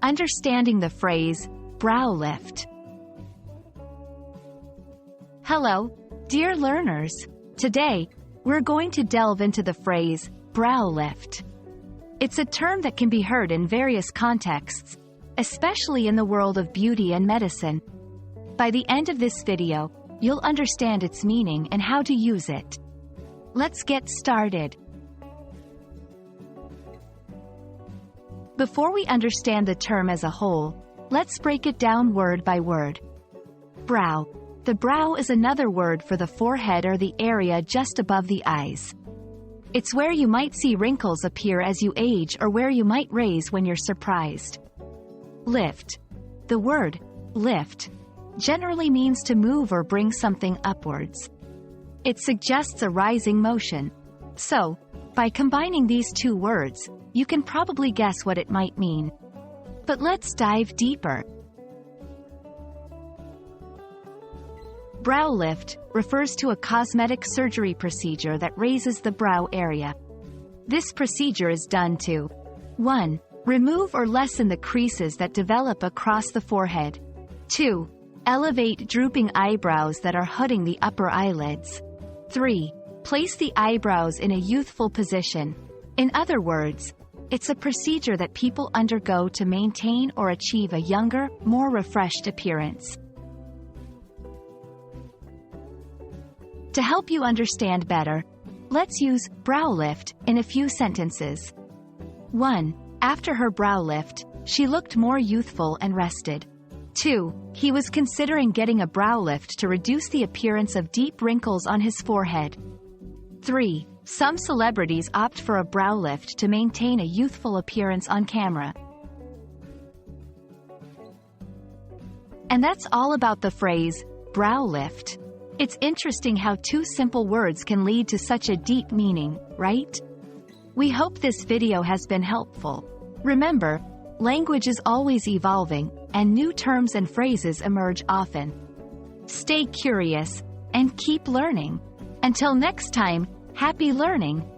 Understanding the phrase, brow lift. Hello, dear learners. Today, we're going to delve into the phrase, brow lift. It's a term that can be heard in various contexts, especially in the world of beauty and medicine. By the end of this video, you'll understand its meaning and how to use it. Let's get started. Before we understand the term as a whole, let's break it down word by word. Brow. The brow is another word for the forehead or the area just above the eyes. It's where you might see wrinkles appear as you age or where you might raise when you're surprised. Lift. The word, lift, generally means to move or bring something upwards. It suggests a rising motion. So, by combining these two words, you can probably guess what it might mean. But let's dive deeper. Brow lift refers to a cosmetic surgery procedure that raises the brow area. This procedure is done to 1. Remove or lessen the creases that develop across the forehead. 2. Elevate drooping eyebrows that are hooding the upper eyelids. 3. Place the eyebrows in a youthful position. In other words, it's a procedure that people undergo to maintain or achieve a younger, more refreshed appearance. To help you understand better, let's use brow lift in a few sentences. 1. After her brow lift, she looked more youthful and rested. 2. He was considering getting a brow lift to reduce the appearance of deep wrinkles on his forehead. 3. Some celebrities opt for a brow lift to maintain a youthful appearance on camera. And that's all about the phrase, brow lift. It's interesting how two simple words can lead to such a deep meaning, right? We hope this video has been helpful. Remember, language is always evolving, and new terms and phrases emerge often. Stay curious, and keep learning. Until next time, happy learning!